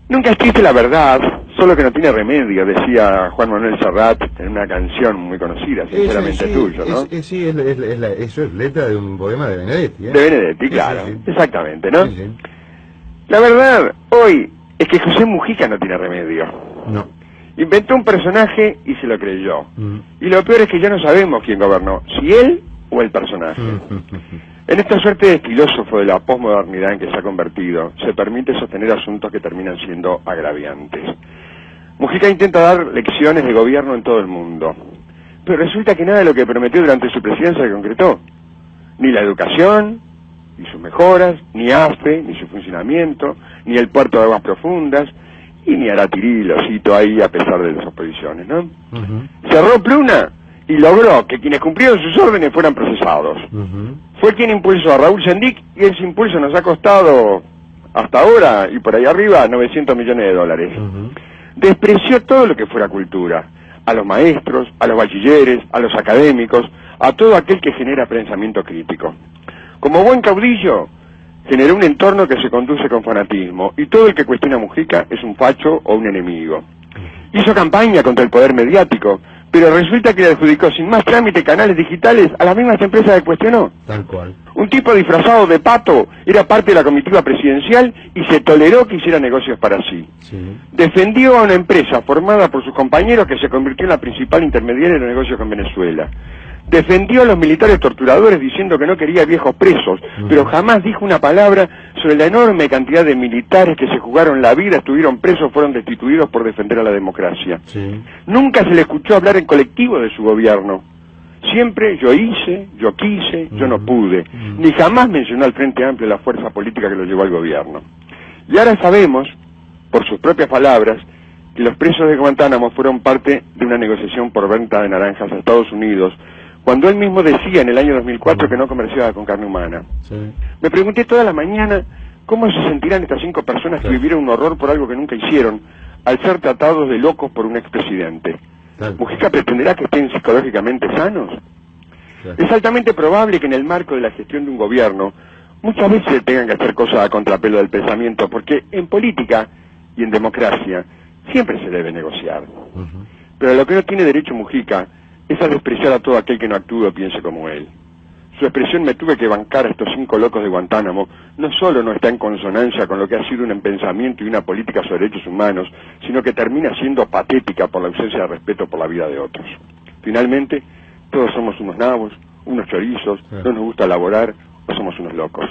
Nunca existe la verdad, solo que no tiene remedio, decía Juan Manuel Serrat en una canción muy conocida, sinceramente tuyo, ¿no? Sí, eso es letra de un poema de Benedetti, ¿eh? De Benedetti, claro, sí. Exactamente, ¿no? Sí. La verdad, hoy, es que José Mujica no tiene remedio. No. Inventó un personaje y se lo creyó. Y lo peor es que ya no sabemos quién gobernó, si él o el personaje. En esta suerte de filósofo de la posmodernidad en que se ha convertido, se permite sostener asuntos que terminan siendo agraviantes. Mujica intenta dar lecciones de gobierno en todo el mundo, pero resulta que nada de lo que prometió durante su presidencia se concretó. Ni la educación, ni sus mejoras, ni AFE, ni su funcionamiento, ni el puerto de aguas profundas, y ni Aratirí, lo cito ahí a pesar de las oposiciones, ¿no? Cerró Pluna y logró que quienes cumplieron sus órdenes fueran procesados. Fue quien impulsó a Raúl Sendic y ese impulso nos ha costado, hasta ahora y por ahí arriba, 900 millones de dólares. Despreció todo lo que fuera cultura, a los maestros, a los bachilleres, a los académicos, a todo aquel que genera pensamiento crítico. Como buen caudillo, generó un entorno que se conduce con fanatismo, y todo el que cuestiona a Mujica es un facho o un enemigo. Hizo campaña contra el poder mediático, pero resulta que le adjudicó sin más trámite canales digitales a las mismas empresas que cuestionó. Tal cual. Un tipo disfrazado de pato era parte de la comitiva presidencial y se toleró que hiciera negocios para sí. Defendió a una empresa formada por sus compañeros que se convirtió en la principal intermediaria en los negocios con Venezuela. Defendió a los militares torturadores diciendo que no quería viejos presos, pero jamás dijo una palabra sobre la enorme cantidad de militares que se jugaron la vida, estuvieron presos, fueron destituidos por defender a la democracia. Nunca se le escuchó hablar en colectivo de su gobierno. Siempre yo hice, yo quise, yo no pude. Ni jamás mencionó al Frente Amplio la fuerza política que lo llevó al gobierno. Y ahora sabemos, por sus propias palabras, que los presos de Guantánamo fueron parte de una negociación por venta de naranjas a Estados Unidos, cuando él mismo decía en el año 2004 que no comerciaba con carne humana. Me pregunté toda la mañana cómo se sentirán estas 5 personas que vivieron un horror por algo que nunca hicieron, al ser tratados de locos por un expresidente. ¿Mujica pretenderá que estén psicológicamente sanos? Es altamente probable que en el marco de la gestión de un gobierno muchas veces se tengan que hacer cosas a contrapelo del pensamiento, porque en política y en democracia siempre se debe negociar. Pero lo que no tiene derecho Mujica es a despreciar a todo aquel que no actúe o piense como él. Su expresión "me tuve que bancar a estos 5 locos de Guantánamo" no solo no está en consonancia con lo que ha sido un pensamiento y una política sobre derechos humanos, sino que termina siendo patética por la ausencia de respeto por la vida de otros. Finalmente, todos somos unos nabos, unos chorizos, no nos gusta laborar o somos unos locos.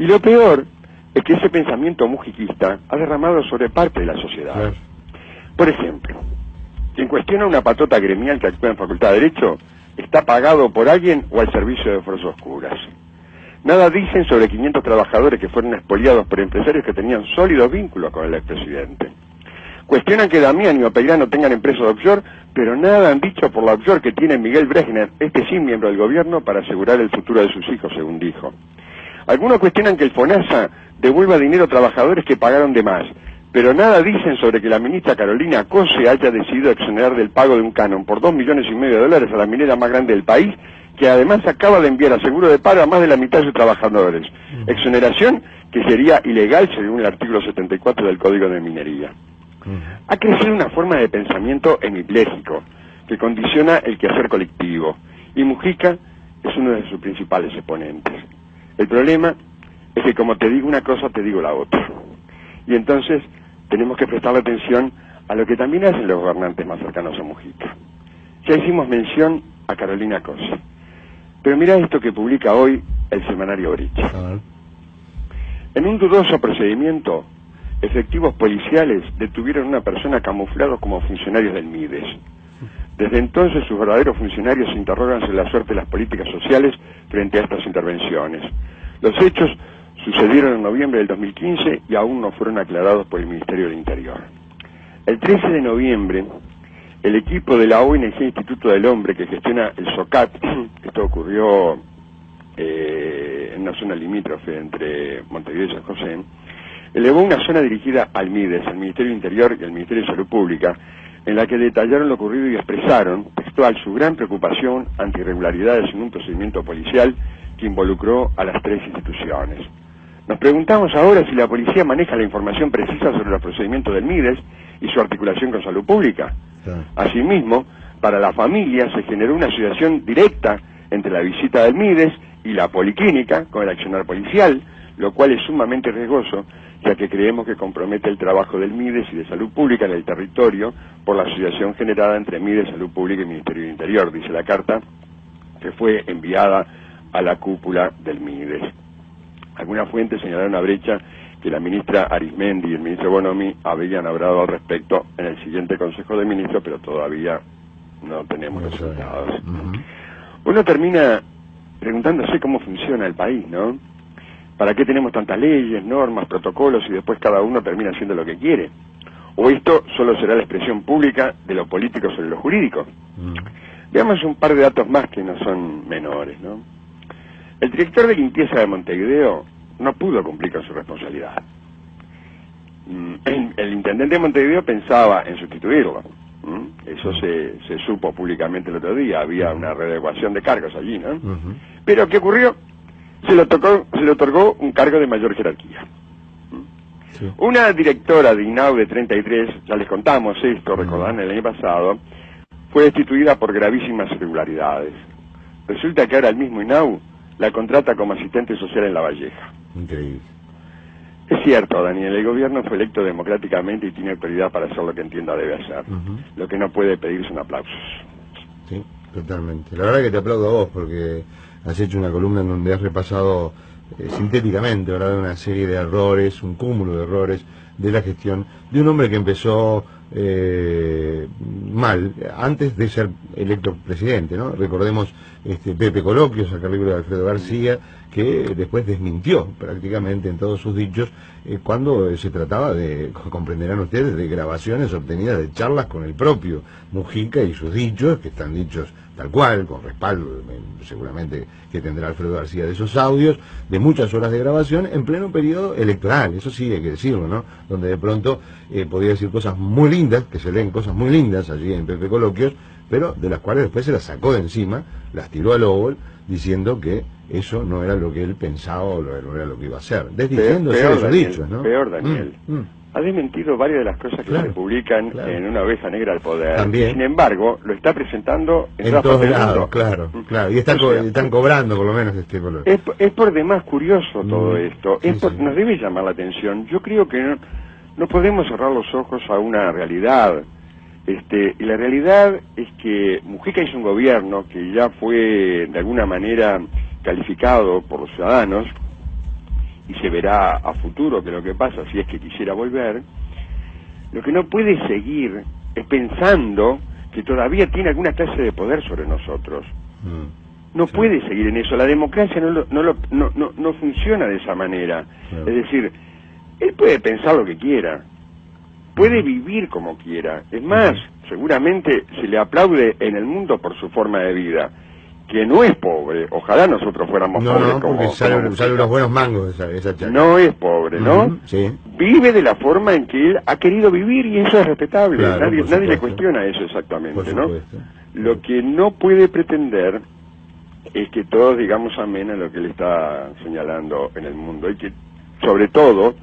Y lo peor es que ese pensamiento mujiquista ha derramado sobre parte de la sociedad. Por ejemplo, quien cuestiona una patota gremial que actúa en Facultad de Derecho está pagado por alguien o al servicio de fuerzas oscuras. Nada dicen sobre 500 trabajadores que fueron expoliados por empresarios que tenían sólidos vínculos con el expresidente. Cuestionan que Damián y Opeirano tengan empresas offshore, pero nada han dicho por la offshore que tiene Miguel Brejner, este sí miembro del gobierno, para asegurar el futuro de sus hijos, según dijo. Algunos cuestionan que el FONASA devuelva dinero a trabajadores que pagaron de más, pero nada dicen sobre que la ministra Carolina Cose haya decidido exonerar del pago de un canon por $2,5 millones a la minera más grande del país, que además acaba de enviar a seguro de paro a más de la mitad de sus trabajadores. Exoneración que sería ilegal según el artículo 74 del Código de Minería. Ha crecido una forma de pensamiento hemipléjico que condiciona el quehacer colectivo, y Mujica es uno de sus principales exponentes. El problema es que como te digo una cosa, te digo la otra. Y entonces tenemos que prestarle atención a lo que también hacen los gobernantes más cercanos a Mujica. Ya hicimos mención a Carolina Cose, pero mira esto que publica hoy el semanario Brecha. En un dudoso procedimiento, efectivos policiales detuvieron a una persona camuflados como funcionarios del MIDES. Desde entonces sus verdaderos funcionarios se interrogan sobre la suerte de las políticas sociales frente a estas intervenciones. Los hechos sucedieron en noviembre del 2015 y aún no fueron aclarados por el Ministerio del Interior. El 13 de noviembre, el equipo de la ONG Instituto del Hombre, que gestiona el SOCAT, esto ocurrió en una zona limítrofe entre Montevideo y San José, elevó una zona dirigida al MIDES, al Ministerio del Interior y al Ministerio de Salud Pública, en la que detallaron lo ocurrido y expresaron, textual, su gran preocupación ante irregularidades en un procedimiento policial que involucró a las 3 instituciones. Nos preguntamos ahora si la policía maneja la información precisa sobre los procedimientos del MIDES y su articulación con salud pública. Asimismo, para la familia se generó una asociación directa entre la visita del MIDES y la policlínica con el accionar policial, lo cual es sumamente riesgoso, ya que creemos que compromete el trabajo del MIDES y de salud pública en el territorio por la asociación generada entre MIDES, Salud Pública y Ministerio del Interior, dice la carta que fue enviada a la cúpula del MIDES. Algunas fuentes señalaron una brecha que la ministra Arismendi y el ministro Bonomi habían hablado al respecto en el siguiente Consejo de Ministros, pero todavía no tenemos resultados. Uno termina preguntándose cómo funciona el país, ¿no? ¿Para qué tenemos tantas leyes, normas, protocolos y después cada uno termina haciendo lo que quiere? ¿O esto solo será la expresión pública de lo político sobre lo jurídico? Veamos un par de datos más que no son menores, ¿no? El director de limpieza de Montevideo no pudo cumplir con su responsabilidad. El intendente de Montevideo pensaba en sustituirlo. Eso se supo públicamente el otro día, había una readecuación de cargos allí, ¿no? Pero ¿qué ocurrió? Se le otorgó un cargo de mayor jerarquía. Una directora de INAU de 33, ya les contamos esto, recordarán el año pasado, fue destituida por gravísimas irregularidades. Resulta que ahora el mismo INAU la contrata como asistente social en La Valleja. Increíble. Es cierto, Daniel, el gobierno fue electo democráticamente y tiene autoridad para hacer lo que entienda debe hacer. Lo que no puede pedir son aplausos. Sí, totalmente. La verdad que te aplaudo a vos porque has hecho una columna en donde has repasado sintéticamente, ¿verdad?, una serie de errores, un cúmulo de errores de la gestión de un hombre que empezó mal, antes de ser electo presidente, ¿no? Recordemos Pepe Coloquios, el libro de Alfredo García, que después desmintió prácticamente en todos sus dichos cuando se trataba de, comprenderán ustedes, de grabaciones obtenidas de charlas con el propio Mujica y sus dichos, que están dichos tal cual, con respaldo seguramente que tendrá Alfredo García de esos audios, de muchas horas de grabación en pleno periodo electoral, eso sí hay que decirlo, ¿no? Donde de pronto podía decir cosas muy lindas, que se leen cosas muy lindas allí en Pepe Coloquios, pero de las cuales después se las sacó de encima, las tiró al óvol, diciendo que eso no era lo que él pensaba o no era lo que iba a hacer, desdiciéndose de sus dichos, ¿no? Peor, Daniel. Ha desmentido varias de las cosas que se publican en Una Oveja Negra al Poder. También. Sin embargo, lo está presentando en todos lados. Claro. Y están cobrando por lo menos este color. Es por demás curioso todo esto. Nos debe llamar la atención. Yo creo que no podemos cerrar los ojos a una realidad. Y la realidad es que Mujica hizo un gobierno que ya fue de alguna manera calificado por los ciudadanos, y se verá a futuro que lo que pasa si es que quisiera volver. Lo que no puede seguir es pensando que todavía tiene alguna clase de poder sobre nosotros. No puede seguir en eso. La democracia no funciona de esa manera. Es decir, él puede pensar lo que quiera, puede vivir como quiera. Es más, seguramente se le aplaude en el mundo por su forma de vida, que no es pobre. Ojalá nosotros fuéramos pobres. No, porque sale unos buenos mangos esa charla. No es pobre, ¿no? Sí. Vive de la forma en que él ha querido vivir y eso es respetable. Claro, nadie le cuestiona eso exactamente, ¿no? Lo que no puede pretender es que todos digamos amén a lo que él está señalando en el mundo y que, sobre todo,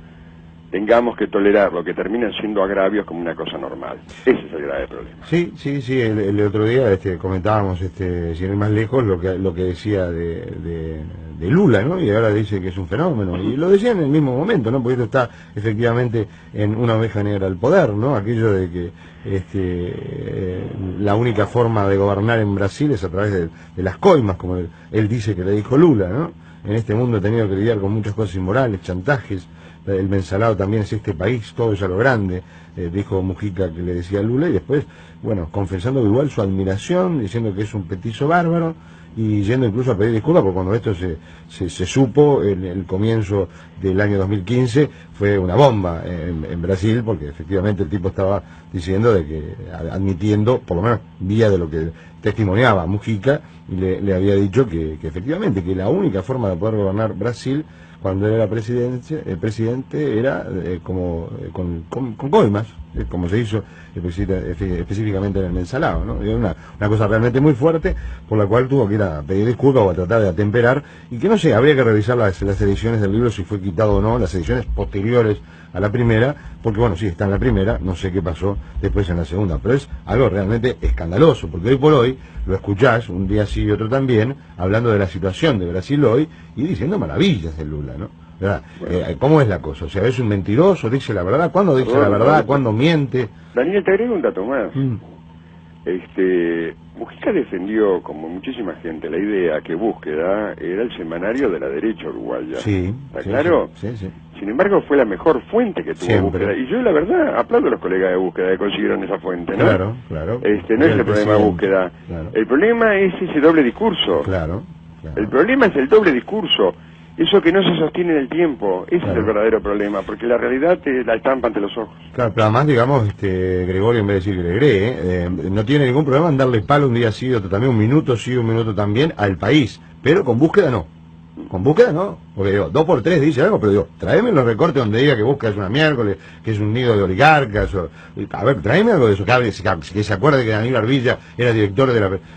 tengamos que tolerar lo que terminan siendo agravios como una cosa normal. Ese es el grave problema. Sí, el otro día comentábamos, sin ir más lejos, lo que decía de Lula, ¿no? Y ahora dice que es un fenómeno, y lo decía en el mismo momento, ¿no? Porque esto está efectivamente en Una Oveja Negra al Poder, ¿no? Aquello de que la única forma de gobernar en Brasil es a través de las coimas, como él dice que le dijo Lula, ¿no? En este mundo he tenido que lidiar con muchas cosas inmorales, chantajes. El mensalado también es este país, todo es a lo grande, dijo Mujica, que le decía a Lula, y después, bueno, confesando igual su admiración, diciendo que es un petizo bárbaro, y yendo incluso a pedir disculpas, porque cuando esto se supo en el comienzo del año 2015, fue una bomba en Brasil, porque efectivamente el tipo estaba diciendo admitiendo, por lo menos vía de lo que testimoniaba Mujica, y le había dicho que efectivamente, que la única forma de poder gobernar Brasil cuando era el presidente era con coimas, como se hizo específicamente en el Mensalao, ¿no? Era una cosa realmente muy fuerte, por la cual tuvo que ir a pedir disculpas o a tratar de atemperar, y que no sé, habría que revisar las ediciones del libro, si fue quitado o no, las ediciones posteriores a la primera, porque bueno, sí, está en la primera, no sé qué pasó después en la segunda, pero es algo realmente escandaloso, porque hoy por hoy lo escuchás, un día sí y otro también, hablando de la situación de Brasil hoy, y diciendo maravillas de Lula, ¿no? ¿Verdad? ¿Cómo es la cosa? O sea, ¿es un mentiroso? ¿Dice la verdad? ¿Cuándo dice la verdad? ¿Cuándo miente? Daniel, te agrego un dato más. Mujica defendió, como muchísima gente, la idea que Búsqueda era el semanario de la derecha uruguaya. Sí. ¿Está claro? Sí. Sin embargo, fue la mejor fuente que tuvo Siempre. Búsqueda. Y yo, la verdad, aplaudo a los colegas de Búsqueda que consiguieron esa fuente, ¿no? Claro. No es el problema de Búsqueda. Claro. El problema es ese doble discurso. Claro. El problema es el doble discurso. Eso que no se sostiene en el tiempo, ese es el verdadero problema, porque la realidad te la estampa ante los ojos. Claro, pero además, digamos, Gregorio, en vez de decir Gregre, no tiene ningún problema en darle palo un día sí, otro también, un minuto sí, un minuto también, al país, pero con Búsqueda no. Con Búsqueda no, porque digo, 2x3 dice algo, pero digo, tráeme los recortes donde diga que Búsqueda es una miércoles, que es un nido de oligarcas, a ver, tráeme algo de eso, que se acuerde que Danilo Arbilla era director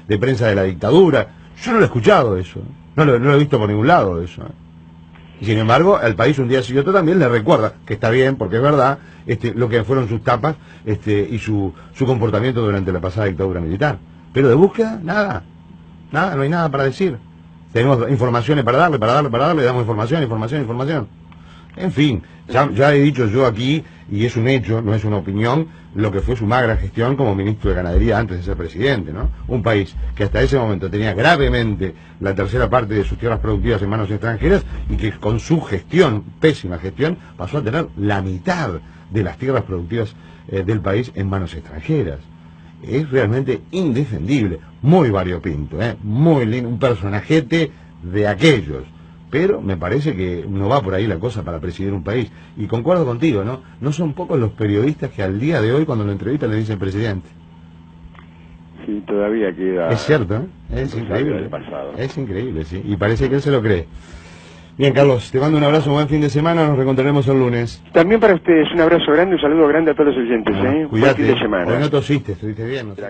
de prensa de la dictadura. Yo no lo he escuchado eso, no lo he visto por ningún lado eso. Y sin embargo, al país un día sí y otro también le recuerda, que está bien, porque es verdad, lo que fueron sus tapas y su comportamiento durante la pasada dictadura militar. Pero de Búsqueda, nada, no hay nada para decir. Tenemos informaciones para darle, damos información. En fin, ya he dicho yo aquí, y es un hecho, no es una opinión, lo que fue su magra gestión como ministro de Ganadería antes de ser presidente, ¿no? Un país que hasta ese momento tenía gravemente la tercera parte de sus tierras productivas en manos extranjeras y que con su gestión, pésima gestión, pasó a tener la mitad de las tierras productivas del país en manos extranjeras. Es realmente indefendible, muy variopinto, muy lindo, un personajete de aquellos. Pero me parece que no va por ahí la cosa para presidir un país. Y concuerdo contigo, ¿no? No son pocos los periodistas que al día de hoy, cuando lo entrevistan, le dicen presidente. Sí, todavía queda... Es cierto, ¿eh? Es increíble. Es increíble, sí. Y parece que él se lo cree. Bien, Carlos, te mando un abrazo, buen fin de semana, nos reencontraremos el lunes. También para ustedes, un abrazo grande, un saludo grande a todos los oyentes, Cuídate, buen fin de semana. Hoy no tosiste, estuviste bien, no sé.